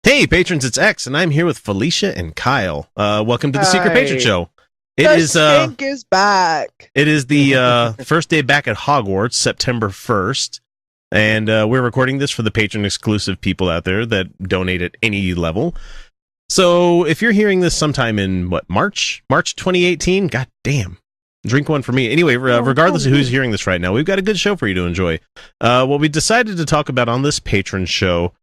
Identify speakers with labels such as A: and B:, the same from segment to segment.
A: Hey, patrons, it's X, and I'm here with Felicia and Kyle. Welcome to the Secret Patron Show.
B: The stink is back.
A: It is the first day back at Hogwarts, September 1st, and we're recording this for the patron-exclusive people out there that donate at any level. So if you're hearing this sometime in, March 2018? God damn. Drink one for me. Anyway, regardless of who's hearing this right now, we've got a good show for you to enjoy. What we decided to talk about on this patron show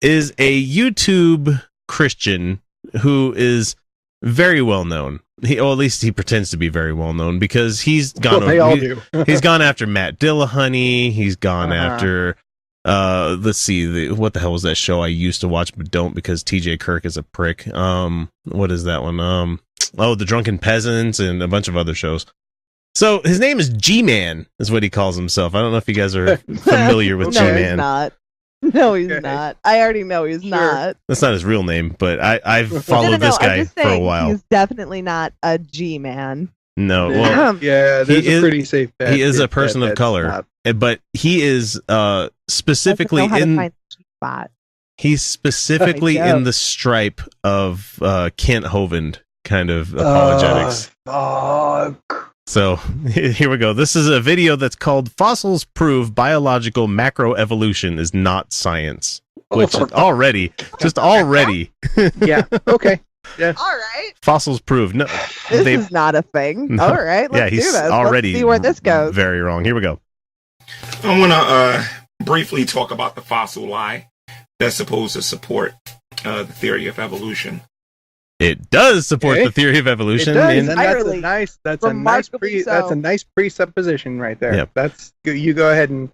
A: is a YouTube Christian who is very well known. At least he pretends to be very well known because he's gone. He's gone after Matt Dillahunty. He's gone after. Let's see. What the hell was that show I used to watch but don't because TJ Kirk is a prick. What is that one? The Drunken Peasants and a bunch of other shows. So his name is G-Man, is what he calls himself. I don't know if you guys are familiar with G-Man.
B: He's not. No, he's not. I already know he's not.
A: That's not his real name, but I've followed this guy for a while.
B: He's definitely not a G-Man.
A: No, well,
C: yeah, there's a pretty safe bet.
A: He is a person of color, but he is specifically in. He's specifically in the stripe of Kent Hovind kind of apologetics.
C: Fuck.
A: So here we go. This is a video that's called "Fossils Prove Biological Macroevolution is Not Science," which already.
C: Yeah. Okay. Yeah.
B: All right.
A: Fossils prove no.
B: This is not a thing. No. All right. Let's do this.
A: Already
B: let's see where this goes.
A: Very wrong. Here we go.
D: I want to briefly talk about the fossil lie that's supposed to support the theory of evolution.
A: It does support the theory of evolution.
C: It does, and that's a nice presupposition right there.
A: Yep.
C: That's you go ahead and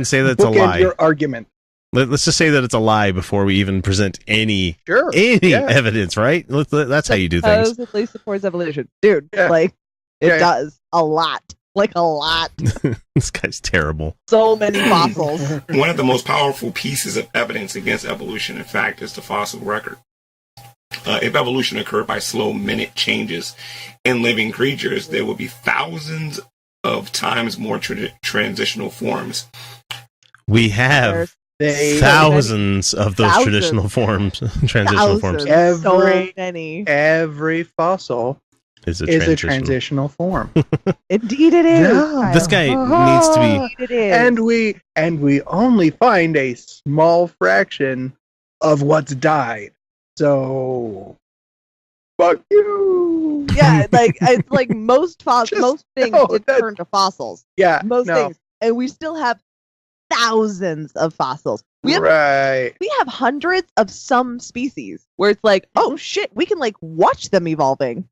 A: say that it's a lie.
C: Your argument.
A: Let's just say that it's a lie before we even present any evidence, right? That's how you do things.
B: Supposedly supports evolution, dude. Yeah. Like it does a lot. Like a lot.
A: This guy's terrible.
B: So many fossils.
D: One of the most powerful pieces of evidence against evolution, in fact, is the fossil record. If evolution occurred by slow minute changes in living creatures, there would be thousands of times more transitional forms.
A: We have thousands of those transitional forms.
C: Every fossil is a transitional form.
B: Indeed, it is.
C: Yeah.
A: This guy needs to be.
B: Indeed it is.
C: And we only find a small fraction of what's died. So, fuck you.
B: Yeah, it's like most things turn to fossils.
C: Yeah,
B: most things, and we still have thousands of fossils. We have hundreds of some species where it's like, oh shit, we can like watch them evolving.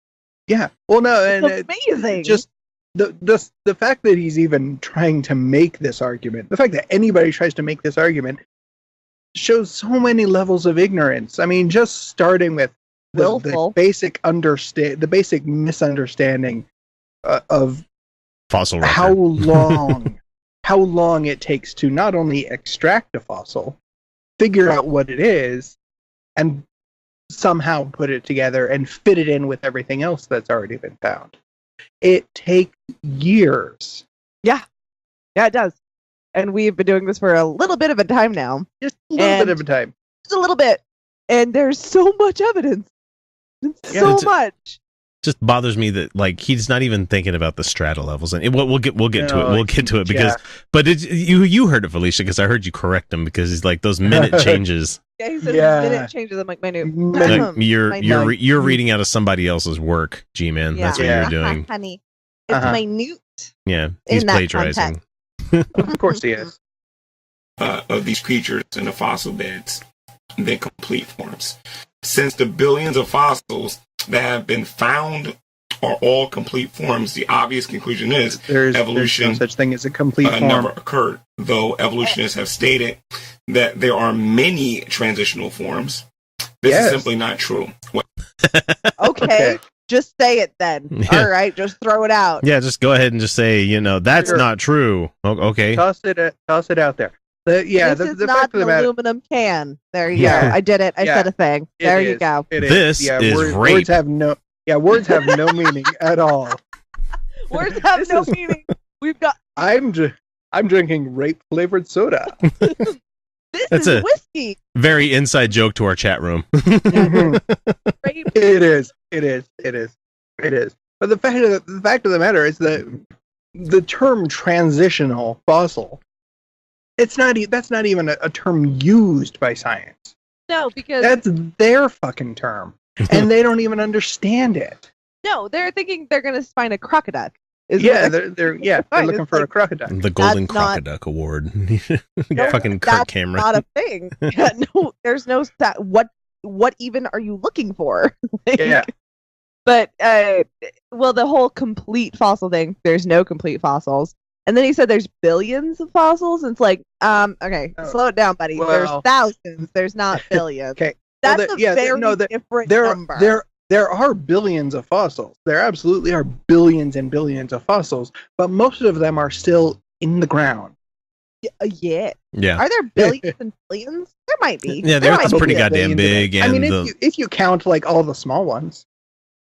C: Yeah, well, no, and
B: it's amazing.
C: Just the fact that he's even trying to make this argument, the fact that anybody tries to make this argument, shows so many levels of ignorance. I mean, just starting with the basic misunderstanding of
A: fossil record.
C: how long it takes to not only extract a fossil, figure out what it is, and somehow put it together and fit it in with everything else that's already been found. It takes years.
B: Yeah, it does. And we've been doing this for a little bit of a time now.
C: Just a little bit of a time.
B: Just a little bit. And there's so much evidence. So much.
A: Just bothers me that he's not even thinking about the strata levels. And we'll get to it. We'll get to it because you heard it, Felicia, because I heard you correct him because he's like those minute changes.
B: Yeah, he says minute changes. I'm like
A: you're reading out of somebody else's work, G-Man. That's what you're doing.
B: Honey. It's minute.
A: Yeah, he's plagiarizing.
C: Of course he is.
D: Of these creatures in the fossil beds, they're complete forms. Since the billions of fossils that have been found are all complete forms, the obvious conclusion is evolution
C: there's no such thing as a complete form.
D: Never occurred, though evolutionists have stated that there are many transitional forms. This is simply not true.
B: Okay. Just say it then. Yeah. All right, just throw it out.
A: Yeah, just go ahead and just say, that's not true. Okay.
C: Toss it out there.
B: This is not an aluminum can. There you go. I did it. I said a thing. There you go.
A: This is rape.
C: Words have no meaning at all.
B: Words have no meaning. We've got.
C: I'm drinking rape flavored soda.
B: This is whiskey.
A: Very inside joke to our chat room.
C: It is. But the fact of the matter is that the term transitional fossil, that's not even a term used by science.
B: No, because
C: that's their fucking term, and they don't even understand it.
B: No, they're thinking they're going to find a crocodile.
C: They're looking for a crocodile.
A: The Golden Crocodile Award. Fucking Kirk Cameron.
B: Not a thing. Yeah, no, there's no what even are you looking for?
C: Yeah.
B: But the whole complete fossil thing. There's no complete fossils. And then he said there's billions of fossils. And it's like, okay, slow it down, buddy.
C: Well,
B: there's thousands. There's not billions.
C: Okay,
B: that's a very different number.
C: There are billions of fossils. There absolutely are billions and billions of fossils, but most of them are still in the ground.
B: Yeah.
A: Yeah.
B: Are there billions and billions? There might be.
A: Yeah, the Earth's pretty goddamn big.
C: I mean, if you count like all the small ones.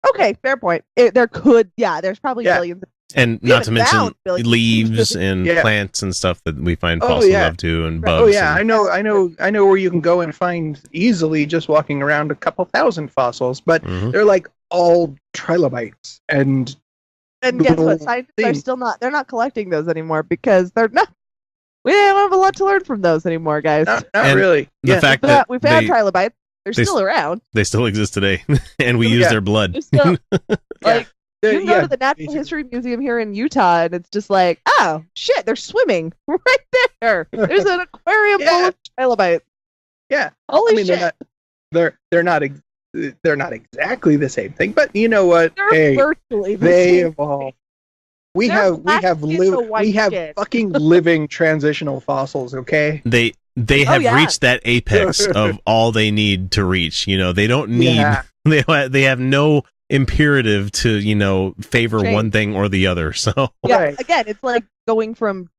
B: Okay, fair point. There's probably billions.
A: And not to mention leaves and plants and stuff that we find fossils of too, and bugs.
C: Oh yeah, I know where you can go and find easily just walking around a couple thousand fossils, but they're like all trilobites and
B: guess what? Scientists are they're not collecting those anymore because they're not. We don't have a lot to learn from those anymore, guys.
C: Not really.
A: The fact that
B: we found trilobites. They're still around.
A: They still exist today, and we use their blood.
B: Still, you can go to the Natural History Museum here in Utah, and it's just like, oh shit, they're swimming right there. There's an aquarium full of trilobites.
C: Yeah,
B: holy shit.
C: They're not exactly the same thing, but you know what?
B: They're virtually the
C: they
B: same
C: evolve.
B: thing.
C: We have fucking living transitional fossils. Okay,
A: they have reached that apex of all they need to reach. You know, they don't need. Yeah. They have no imperative to favor one thing or the other. So
B: again, it's like going from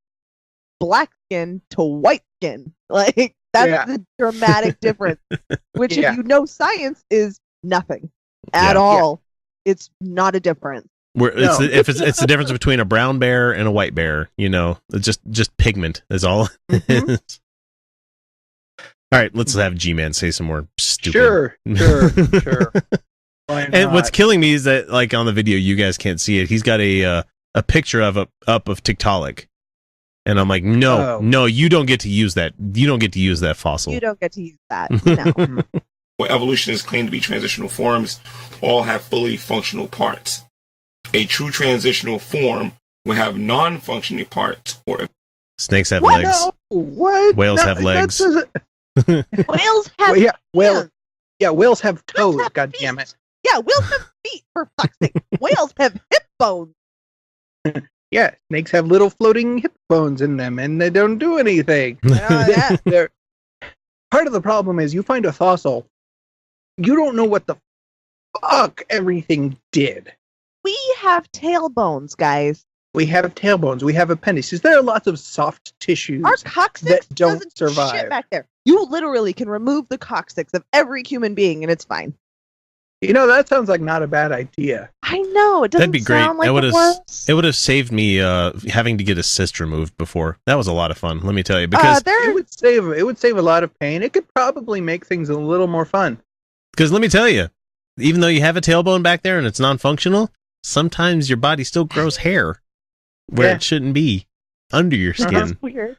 B: black skin to white skin. Like that's the dramatic difference. Which if you know science is nothing at all. It's not a difference.
A: It's the difference between a brown bear and a white bear. It's just pigment is all. All right, let's have G-Man say some more stupid.
C: Sure.
A: And what's killing me is that, like, on the video, you guys can't see it. He's got a picture of Tiktaalik, and I'm like, no, you don't get to use that. You don't get to use that fossil.
B: You don't get to use that. No.
D: What evolutionists claim to be transitional forms all have fully functional parts. A true transitional form will have non-functioning parts. Or
A: snakes have legs.
C: No, what?
A: Whales have legs.
B: Whales have
C: whales have toes. God damn it.
B: Yeah, whales have feet, for fuck's sake. Whales have hip bones.
C: Yeah, snakes have little floating hip bones in them, and they don't do anything. Part of the problem is you find a fossil, you don't know what the fuck everything did.
B: We have tailbones, guys.
C: We have tailbones. We have appendices. There are lots of soft tissues
B: Our coccyx
C: that don't survive.
B: Shit back there. You literally can remove the coccyx of every human being, and it's fine.
C: That sounds like not a bad idea.
B: I know. It doesn't
A: That'd be great.
B: sound like
A: it would have saved me having to get a cyst removed before. That was a lot of fun, let me tell you. Because
C: it would save a lot of pain. It could probably make things a little more fun.
A: Because let me tell you, even though you have a tailbone back there and it's non-functional, sometimes your body still grows hair where it shouldn't be under your skin.
B: That's weird.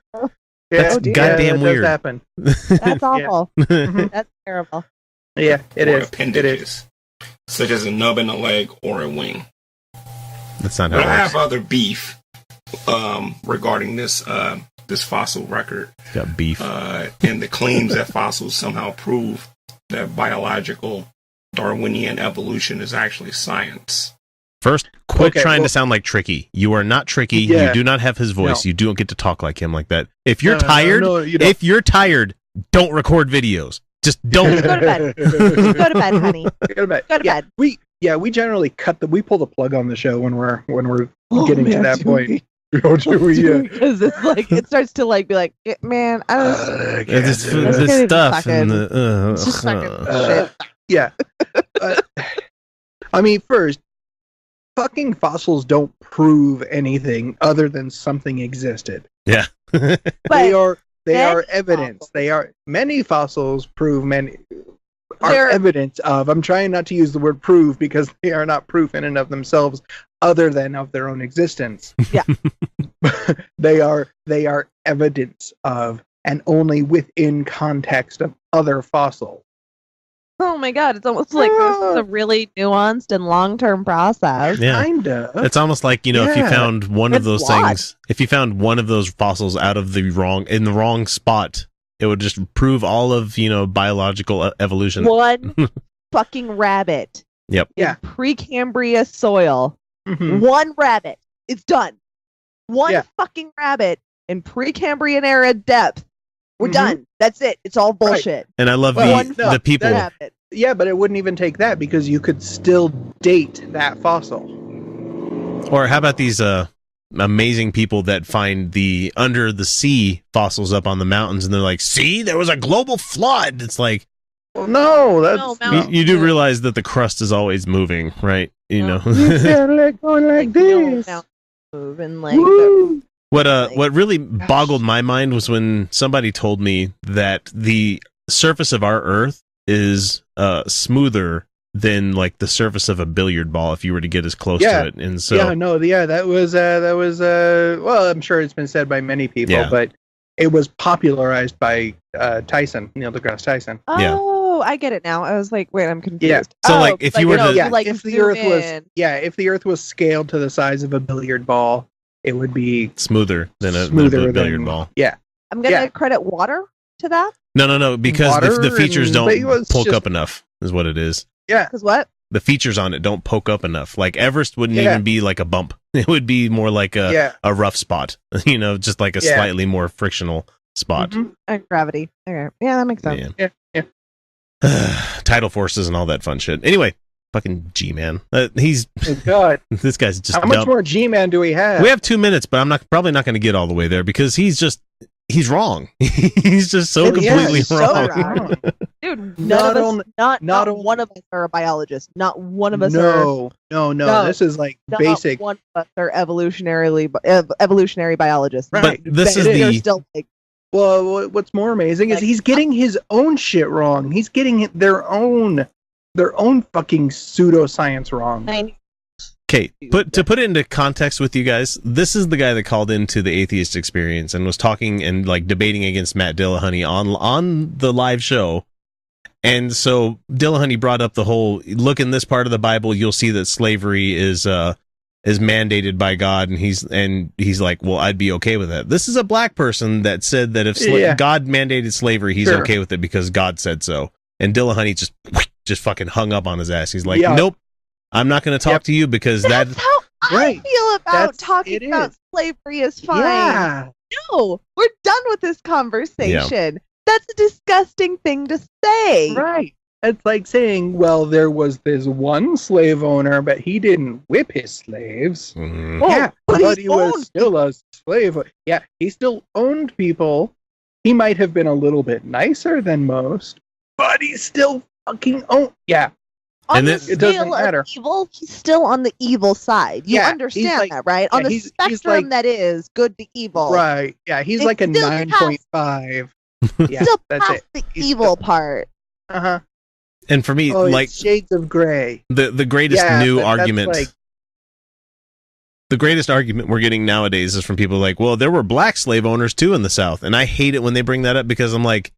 A: That's goddamn weird.
C: Does happen.
B: That's awful. That's terrible.
C: Yeah, it is.
D: Appendages, such as a nub in a leg or a wing.
A: That's not how it works.
D: I have other beef regarding this fossil record.
A: Got beef.
D: And the claims that fossils somehow prove that biological Darwinian evolution is actually science.
A: First, quit trying to sound like Tricky. You are not Tricky.
C: Yeah.
A: You do not have his voice. No. You don't get to talk like him like that. If you're tired, don't record videos. Just don't.
B: Go to bed. Just go to bed, honey.
C: Go to bed.
B: Go to bed.
C: We generally we pull the plug on the show when we're getting to that point.
B: Because it's like it starts to be like, man, I don't.
A: This stuff and
B: shit.
C: Yeah. I mean, first, fucking fossils don't prove anything other than something existed.
A: Yeah.
C: They are They are evidence.
B: Fossils.
C: They are many fossils prove many are
B: They're-
C: evidence of. I'm trying not to use the word prove because they are not proof in and of themselves, other than of their own existence.
B: Yeah.
C: they are evidence of, and only within context of other fossils.
B: Oh my god, it's almost like this is a really nuanced and long-term process.
A: Yeah.
C: Kinda.
A: It's almost like, if you
C: Yeah.
A: found one of
B: It's
A: those
B: flawed.
A: things, if you found one of those fossils in the wrong spot, it would just prove all of, biological evolution.
B: One fucking rabbit.
A: Yep.
C: Yeah.
B: In Precambrian soil.
C: Mhm.
B: One rabbit. It's done. One
C: Yeah.
B: fucking rabbit in Precambrian era depth. We're
C: Mhm.
B: done. That's it. It's all bullshit.
A: And I love
C: Well,
A: the
C: no,
A: people.
B: Rabbit.
C: Yeah, but it wouldn't even take that because you could still date that fossil.
A: Or how about these amazing people that find the under the sea fossils up on the mountains, and they're like, "See, there was a global flood." It's like
C: Well, no, that's
B: No,
C: no.
B: Mount-
A: you do realize that the crust is always moving, right?
B: No.
C: like going like
B: no,
C: this.
B: now moving like
C: Woo.
A: What really boggled my mind was when somebody told me that the surface of our Earth is smoother than like the surface of a billiard ball if you were to get as close
C: Yeah.
A: to it. And so
C: that was well, I'm sure it's been said by many people,
A: Yeah.
C: but it was popularized by Tyson, Neil deGrasse Tyson.
A: Yeah.
B: Oh, I get it now. I was like, wait, I'm confused.
C: Yeah.
A: So,
B: Oh,
A: like, if
B: but
A: you were
B: know,
A: to-
C: Yeah,
B: like
C: if the
B: zoom
C: Earth was
B: in.
C: if the Earth was scaled to the size of a billiard ball, it would be
A: smoother than a
C: smoother
A: billiard
C: than-
A: ball.
C: Yeah,
B: I'm gonna
C: Yeah.
B: credit water to that.
A: No, because
C: Water
A: the features
C: and- but it
A: don't
C: was
A: poke
C: just-
A: up enough, is what it is.
B: Because what?
A: The features on it don't poke up enough. Like Everest wouldn't
C: Yeah.
A: even be like a bump. It would be more like
C: yeah.
A: a rough spot, just like a
C: Yeah.
A: slightly more frictional spot.
C: Mhm.
B: Gravity. Okay. Yeah, that makes sense.
A: Yeah.
C: Yeah.
A: Tidal forces and all that fun shit. Anyway, fucking G-Man. He's
C: Oh, God,
A: this guy's just
C: how much
A: dumb.
C: more G-Man do we have?
A: We have 2 minutes, but I'm probably not going to get all the way there because he's wrong. He's just so
C: Yeah,
A: completely
B: he's so
A: wrong.
B: wrong. Dude,
C: Not
B: none of
C: only-
B: us, not
C: not
B: one
C: only-
B: of us are a biologist. Not one of us are.
C: No.
B: No.
C: This is like
B: Not
C: basic.
B: one of us are evolutionary biologists.
C: Right.
A: But this
C: That
A: is
C: it
B: They're
A: the
B: still like,
C: Well, what's more amazing is
B: Like-
C: he's getting his own shit wrong. He's getting their own fucking pseudoscience wrong.
A: Okay, to put it into context with you guys, this is the guy that called into the Atheist Experience and was talking and like debating against Matt Dillahunty on the live show. And so Dillahunty brought up the whole look in this part of the Bible, you'll see that slavery is mandated by God, and he's like, well, I'd be okay with that. This is a black person that said that if
C: Yeah.
A: God mandated slavery, he's
C: Sure.
A: okay with it because God said so. And Dillahunty just fucking hung up on his ass. He's like,
C: Yeah.
A: nope. I'm not going to talk
C: Yep.
A: to you because
B: that's how I
C: Right.
B: feel about
C: That's- it
B: talking about
C: is.
B: slavery is fine.
C: Yeah.
B: No, we're done with this conversation. That's a disgusting thing to say.
C: Right. It's like saying, well, there was this one slave owner, but he didn't whip his slaves.
A: Mhm.
B: Oh,
C: Yeah,
B: but
C: he was
B: owned
C: still a slave. Yeah, he still owned people. He might have been a little bit nicer than most, but he still fucking owned. Yeah,
B: On
A: And
B: the
A: then-
C: it doesn't
B: scale
C: matter.
B: of evil, he's still on the evil side. You
C: Yeah, he's
B: understand
C: like-
B: that, right? On
C: yeah,
B: the
C: he's
B: spectrum
C: like-
B: that is good to evil.
C: right. Yeah, he's
B: It's
C: like a
B: still
C: 9.5. Yeah,
B: Still
C: that's
B: past
C: it.
B: the
C: He's
B: evil
C: still-
B: part.
C: Uh huh.
A: And for me,
C: Oh,
A: like
C: it's shades of gray.
A: the greatest
C: Yeah,
A: new
C: but that's
A: argument,
C: like-
A: the greatest argument we're getting nowadays is from people like, well, there were black slave owners too in the South. And I hate it when they bring that up because I'm like,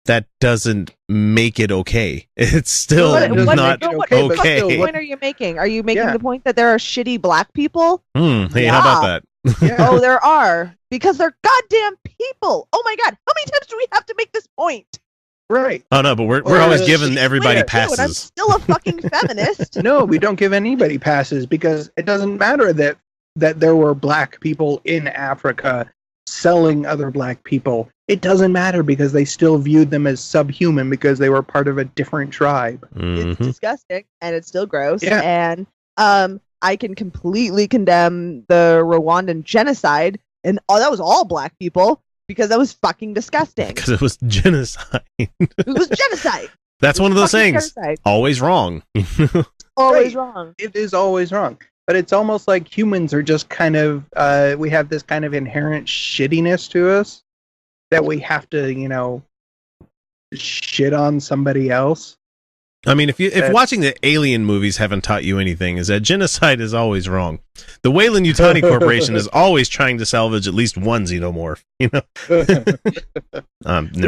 A: that doesn't make it okay. It's still
C: What- what-
A: not
C: no,
B: what
C: okay, but
A: okay.
C: still,
B: point are you making? Are you making
C: Yeah.
B: the point that there are shitty black people?
A: Hey, how about that?
C: Yeah.
B: Oh, there are. Because they're goddamn people. Oh my god. How many times do we have to make this point?
C: Right.
A: Oh no, but we're
C: Or
A: always
C: the
A: giving
C: shitty
A: everybody
C: player,
B: Too, and I'm
A: passes.
B: still a fucking feminist.
C: No, we don't give anybody passes because it doesn't matter that there were black people in Africa selling other black people. It doesn't matter because they still viewed them as subhuman because they were part of a different tribe.
B: It's
A: Mhm.
B: disgusting and it's still gross.
C: Yeah.
B: And I can completely condemn the Rwandan genocide, and that was all black people because that was fucking disgusting.
A: Because it was genocide.
B: It was genocide.
A: That's one of those
B: Fucking
A: things.
B: genocide.
A: Always wrong.
B: Always
C: Right.
B: wrong.
C: It is always wrong. But it's almost like humans are just kind of, we have this kind of inherent shittiness to us. that we have to, shit on somebody else.
A: I mean, if watching the Alien movies haven't taught you anything, is that genocide is always wrong. The Weyland-Yutani Corporation is always trying to salvage at least one xenomorph.
C: We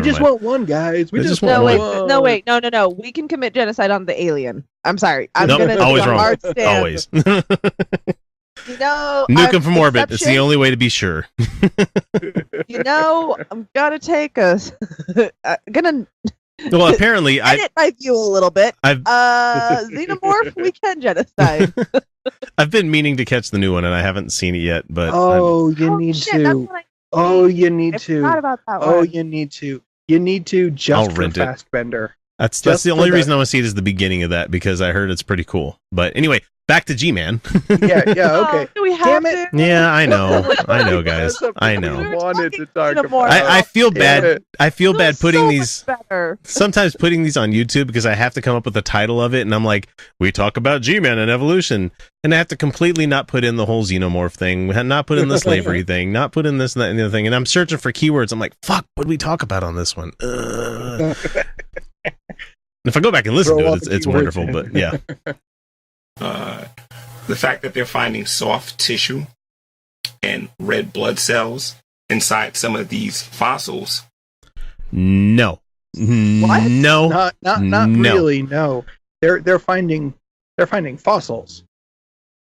C: just want one, guys. We just want
B: one. No. We can commit genocide on the alien. I'm sorry. I'm gonna
A: always
B: do a
A: wrong.
B: hard stand.
A: Always.
B: Nuke
A: them from orbit. It's the only way to be sure.
B: I'm gonna take
A: Well, apparently,
B: edit my view a little bit. Xenomorph, we can genocide.
A: I've been meaning to catch the new one, and I haven't seen it yet. But
C: you need to. You need to.
B: About that one.
C: You need to. You need to just for Fastbender.
A: That's the only reason I want to see it is the beginning of that, because I heard it's pretty cool. But anyway, back to G-Man.
C: yeah, okay.
B: Do we have to?
A: Yeah, I know, guys. I know.
C: Wanted to talk about.
A: I feel bad. I feel bad putting these.
B: Better.
A: Sometimes putting these on YouTube because I have to come up with the title of it, and I'm like, we talk about G-Man and evolution, and I have to completely not put in the whole xenomorph thing, not put in the slavery thing, not put in this and that and the other thing, and I'm searching for keywords. I'm like, fuck, what did we talk about on this one? If I go back and listen to it, it's wonderful. But yeah.
D: The fact that they're finding soft tissue and red blood cells inside some of these fossils.
A: No.
C: What?
A: No.
C: Not really. No. They're finding fossils.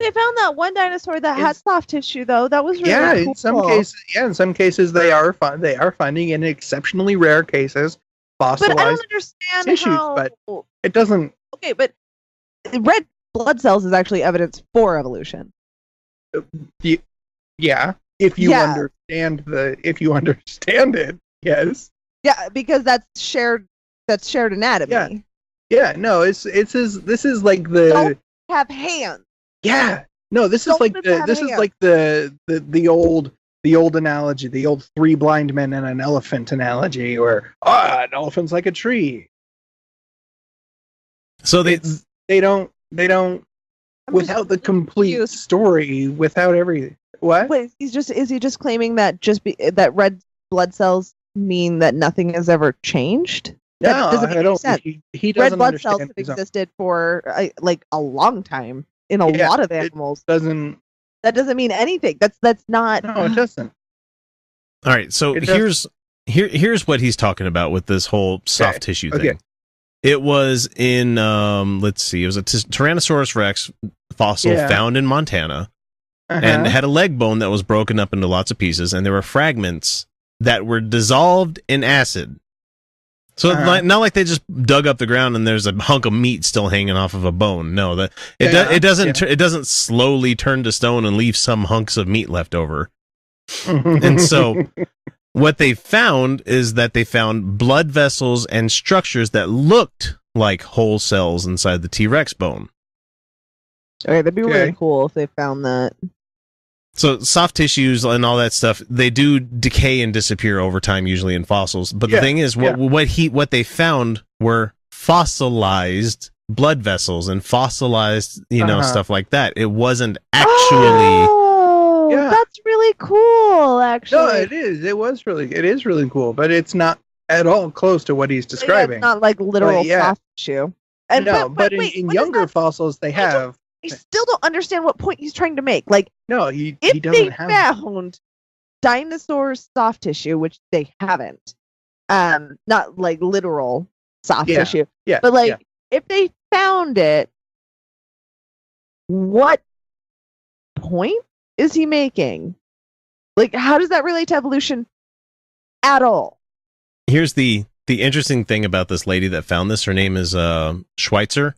B: They found that one dinosaur that had soft tissue, though. That was really cool.
C: In some cases they are finding in exceptionally rare cases fossilized
B: but I don't understand
C: tissues, but it doesn't.
B: Okay, but red blood cells is actually evidence for evolution.
C: Yeah, if you understand it, yes.
B: Yeah, because that's shared anatomy.
C: Yeah. No, this is like the
B: don't have hands.
C: Yeah. No, this is like the old analogy, the old 3 blind men and an elephant analogy, where an elephant's like a tree.
A: So they
C: don't without the complete story, without everything. What?
B: Wait, is he just claiming that that red blood cells mean that nothing has ever changed?
C: No, I don't. He doesn't.
B: Red blood cells have existed for a long time in a lot of animals. That doesn't mean anything. That's not.
C: No, it doesn't.
A: All right, so here's what he's talking about with this whole soft tissue thing. Okay. It was in let's see, it was a Tyrannosaurus Rex fossil found in Montana, and had a leg bone that was broken up into lots of pieces, and there were fragments that were dissolved in acid. So not like they just dug up the ground and there's a hunk of meat still hanging off of a bone. No, it doesn't slowly turn to stone and leave some hunks of meat left over. And so what they found is that they found blood vessels and structures that looked like whole cells inside the T-Rex bone.
B: Okay, that'd be really cool if they found that.
A: So soft tissues and all that stuff, they do decay and disappear over time, usually in fossils. But the thing is, what they found were fossilized blood vessels and fossilized, stuff like that. It wasn't actually.
B: Oh, that's really cool. Actually,
C: no, it is. It is really cool, but it's not at all close to what he's describing.
B: It's not like literal soft tissue.
C: And but in younger fossils, they have.
B: I still don't understand what point he's trying to make. Like,
C: no, he doesn't have.
B: If they found dinosaurs' soft tissue, which they haven't, not like literal soft tissue, but if they found it, what point is he making? Like, how does that relate to evolution at all?
A: Here's the interesting thing about this lady that found this. Her name is Schweitzer.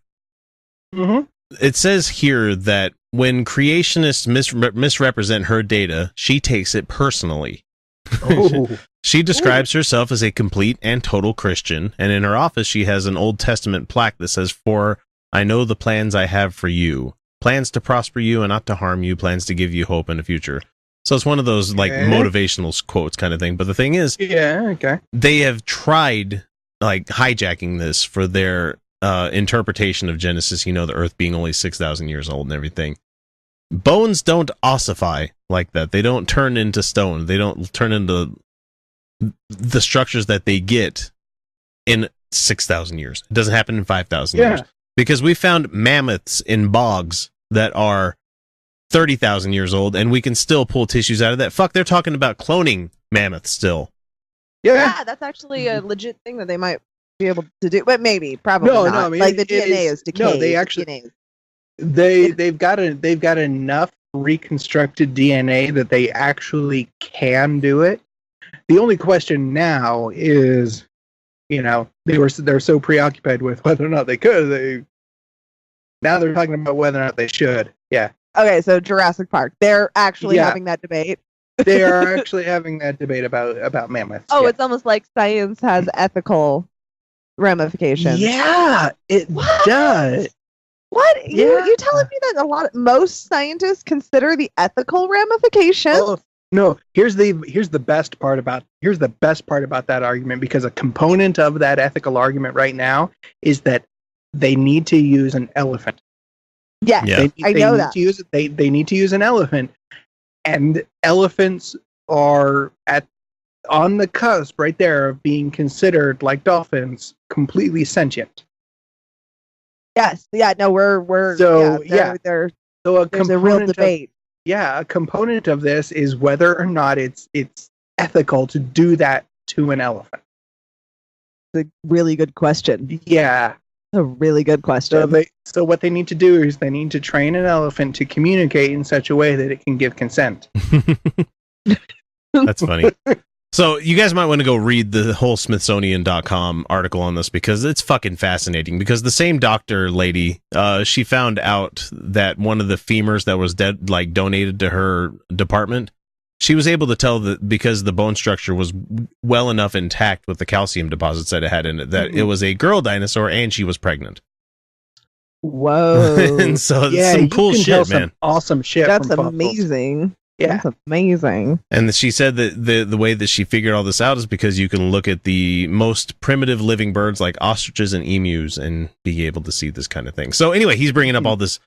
C: Mm-hmm.
A: It says here that when creationists misrepresent her data, she takes it personally.
C: Oh.
A: She describes herself as a complete and total Christian, and in her office she has an Old Testament plaque that says, "For I know the plans I have for you, plans to prosper you and not to harm you, plans to give you hope in the future." So it's one of those motivational quotes kind of thing. But the thing is, they have tried hijacking this for their interpretation of Genesis, the earth being only 6,000 years old and everything. Bones don't ossify like that. They don't turn into stone. They don't turn into the structures that they get in 6,000 years. It doesn't happen in 5,000 years. Because we found mammoths in bogs that are 30,000 years old, and we can still pull tissues out of that. Fuck, they're talking about cloning mammoths still.
B: Yeah, that's actually a legit thing that they might be able to do. But maybe, probably not.
C: No, I mean,
B: like the DNA is decayed.
C: No, they actually they've got enough reconstructed DNA that they actually can do it. The only question now is, they're so preoccupied with whether or not they could. Now they're talking about whether or not they should. Yeah.
B: Okay, so Jurassic Park, they're actually having that debate.
C: They are actually having that debate about mammoths.
B: Oh, it's almost like science has ethical ramifications.
C: Yeah, it does.
B: What?
C: Yeah.
B: You telling me that most scientists consider the ethical ramifications?
C: Oh, no, here's the best part about that argument, because a component of that ethical argument right now is that they need to use an elephant.
B: Yes,
C: yeah.
B: I know that.
C: They need to use an elephant, and elephants are on the cusp right there of being considered, like dolphins, completely sentient.
B: Yes, yeah, no, we're
C: so
B: there's
C: a
B: real debate.
C: A component of this is whether or not it's ethical to do that to an elephant.
B: It's a really good question.
C: Yeah.
B: A really good question.
C: So what they need to do is they need to train an elephant to communicate in such a way that it can give consent.
A: That's funny. So you guys might want to go read the whole Smithsonian.com article on this, because it's fucking fascinating. Because the same doctor lady, she found out that one of the femurs that was dead, like donated to her department, she was able to tell that because the bone structure was well enough intact with the calcium deposits that it had in it, that it was a girl dinosaur and she was pregnant.
B: Whoa.
A: And so it's some cool shit, man.
C: Some awesome shit.
B: That's amazing.
C: Yeah.
B: That's amazing.
A: And she said that the way that she figured all this out is because you can look at the most primitive living birds like ostriches and emus and be able to see this kind of thing. So anyway, he's bringing up all this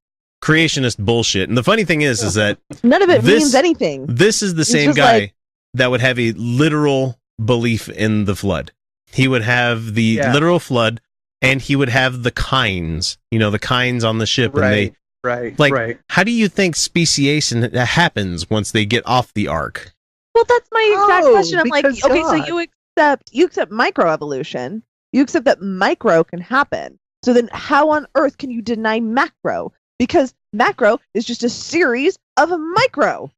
A: creationist bullshit. And the funny thing is that
B: none of it means anything.
A: This is the same guy that would have a literal belief in the flood. He would have the literal flood, and he would have the kinds, the kinds on the ship.
C: Right.
A: And
C: Right.
A: How do you think speciation happens once they get off the ark?
B: Well, that's my exact question. I'm like, okay,
C: God.
B: so you accept microevolution. You accept that micro can happen. So then how on earth can you deny macro? Because macro is just a series of micro.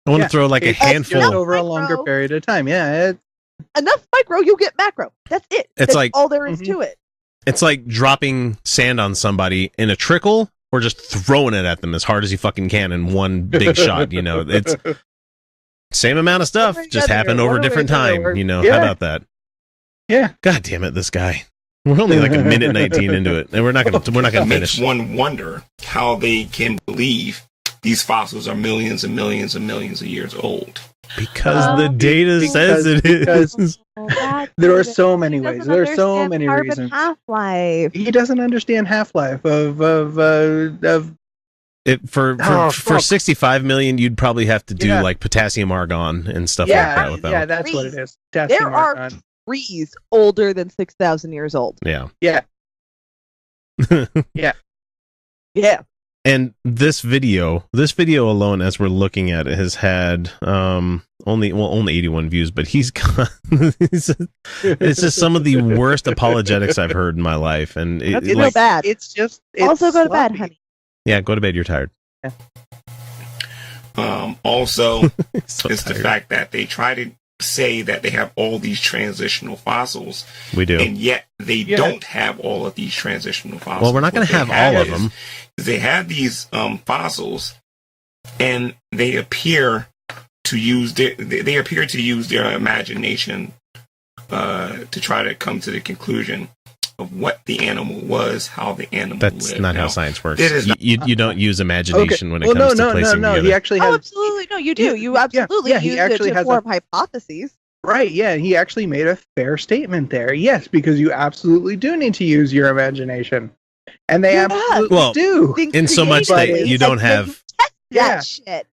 A: I want to throw like a handful
C: over a longer period of time. Yeah.
B: Enough micro, you get macro. That's it. That's like all there is to it.
A: It's like dropping sand on somebody in a trickle, or just throwing it at them as hard as you fucking can in one big shot. It's same amount of stuff, just happened over a different time. How about that?
C: Yeah.
A: God damn it, this guy. We're only like a minute 19 into it, and we're not gonna finish.
D: Makes one wonder how they can believe these fossils are millions and millions and millions of years old.
A: Because the data says it is.
C: There are so many ways. There are so many reasons.
B: Half-life.
C: He doesn't understand half-life of
A: for 65 million, you'd probably have to do like potassium argon and stuff like that with them.
C: Yeah, that's what it is.
B: There are trees older than 6,000 years old.
A: Yeah.
C: Yeah.
B: Yeah.
A: And this video alone, as we're looking at it, has had only 81 views, but he's got it's just some of the worst apologetics I've heard in my life, and
B: it's so bad.
C: It's
B: also go to bed, honey.
A: Yeah, go to bed. You're tired.
D: Also, it's the fact that they try to say that they have all these transitional fossils.
A: We do,
D: and yet they don't have all of these transitional fossils.
A: Well, we're not going to have all of them.
D: They have these fossils, and they appear to use their imagination to try to come to the conclusion of what the animal was, how the animal
A: That's
D: lived.
A: not how science works.
D: It is
A: you don't use imagination when it comes to placing together.
C: He actually has,
B: absolutely. No, you do. You absolutely use it to form hypotheses.
C: Right, yeah, he actually made a fair statement there. Yes, because you absolutely do need to use your imagination. And they absolutely do.
A: In so much that you don't have...
B: That shit.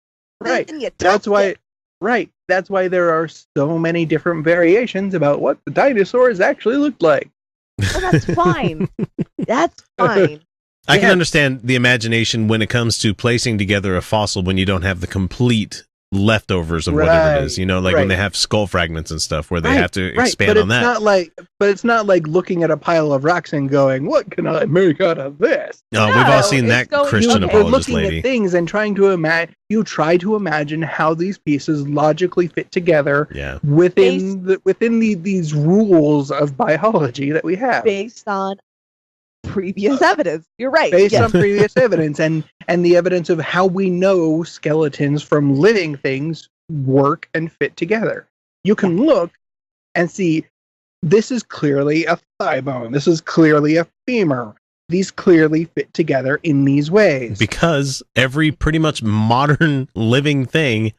C: Right. That's why Right. That's why there are so many different variations about what the dinosaurs actually looked like.
B: Oh, that's fine. That's fine.
A: I can understand the imagination when it comes to placing together a fossil when you don't have the complete leftovers of whatever it is, like when they have skull fragments and stuff where they have to expand on that.
C: But it's not like looking at a pile of rocks and going, "What can I make out of this?"
A: No, we've all seen that Christian apologist lady.
C: Looking at things and trying to imagine. You try to imagine how these pieces logically fit together within these rules of biology that we have,
B: based on previous evidence. You're right.
C: Based on previous evidence and the evidence of how we know skeletons from living things work and fit together. You can look and see this is clearly a thigh bone. This is clearly a femur. These clearly fit together in these ways.
A: Because every pretty much modern living thing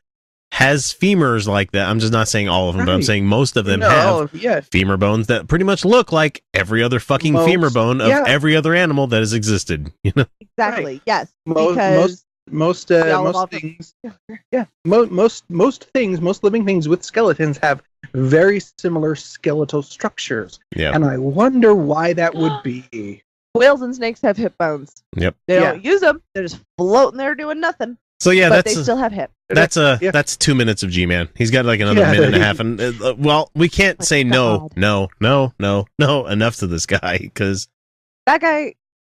A: has femurs like that. I'm just not saying all of them, but I'm saying most of them have femur bones that pretty much look like every other fucking femur bone of every other animal that has existed.
B: Exactly. Right. Yes.
C: Most living things with skeletons have very similar skeletal structures.
A: Yeah.
C: And I wonder why that would be.
B: Whales and snakes have hip bones.
A: Yep.
B: They don't use them. They're just floating there doing nothing.
A: So
B: but they still have hip.
A: That's 2 minutes of G-Man. He's got like another minute and a half, and we can't say no enough to this guy because
B: that guy,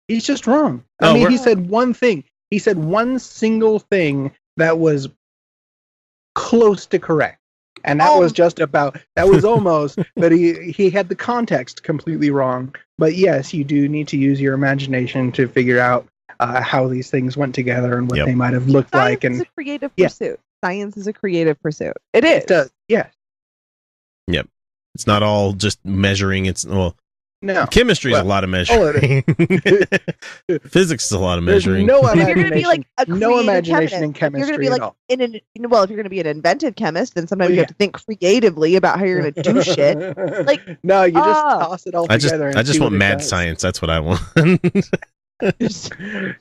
C: he's just wrong. I mean, he said one thing. He said one single thing that was close to correct, and that was almost. But he had the context completely wrong. But yes, you do need to use your imagination to figure out how these things went together and what they might have looked like. And
B: it's a creative pursuit. Science is a creative pursuit. It is.
C: It does. Yes.
A: Yep. It's not all just measuring.
C: No.
A: Chemistry is a lot of measuring. Physics is a lot of measuring.
C: No
B: if you're going to be like
C: no imagination in chemistry.
B: If you're going to be like if you're going to be an inventive chemist, then sometimes you have to think creatively about how you're going to do shit. Like
C: no, you just toss it all together.
A: I just want mad science. That's what I want.
B: Just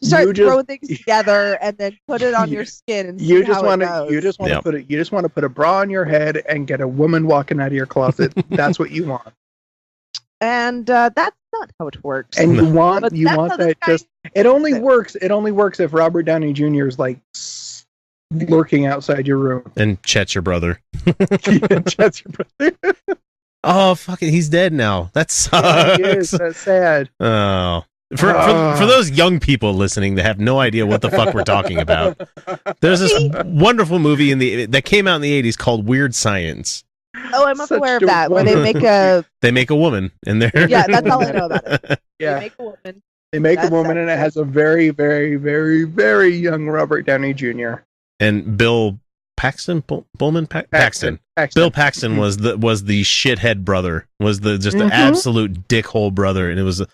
B: start throwing things together and then put it on your skin and see how it goes.
C: You just want to put a bra on your head and get a woman walking out of your closet. That's what you want.
B: And that's not how it works.
C: And you want that just it only works if Robert Downey Jr. is like lurking outside your room.
A: And Chet's your brother.
C: Chet's your brother.
A: Oh fuck it, he's dead now. That sucks.
C: Yeah, he is. That's sad.
A: Oh. For those young people listening that have no idea what the fuck we're talking about, there's this wonderful movie that came out in the 80s called Weird Science.
B: Oh, I'm aware of that, where they make a
A: woman in there.
B: Yeah, that's all I know about it.
C: Yeah.
B: They make a woman.
C: They make a woman, and it has a very, very, very, very young Robert Downey Jr.
A: And Bill Paxton, Paxton. Bill Paxton was the shithead brother. Was the absolute dickhole brother, and it was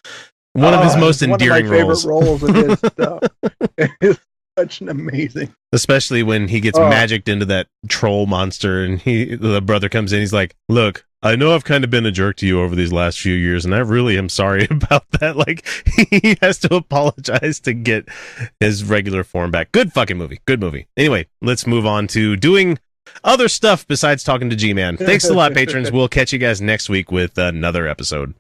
A: one of his most endearing roles.
C: One of my favorite roles of his stuff. Such an amazing.
A: Especially when he gets magicked into that troll monster, and the brother comes in. He's like, "Look, I know I've kind of been a jerk to you over these last few years, and I really am sorry about that." Like, he has to apologize to get his regular form back. Good fucking movie. Good movie. Anyway, let's move on to doing other stuff besides talking to G-Man. Thanks a lot, patrons. We'll catch you guys next week with another episode.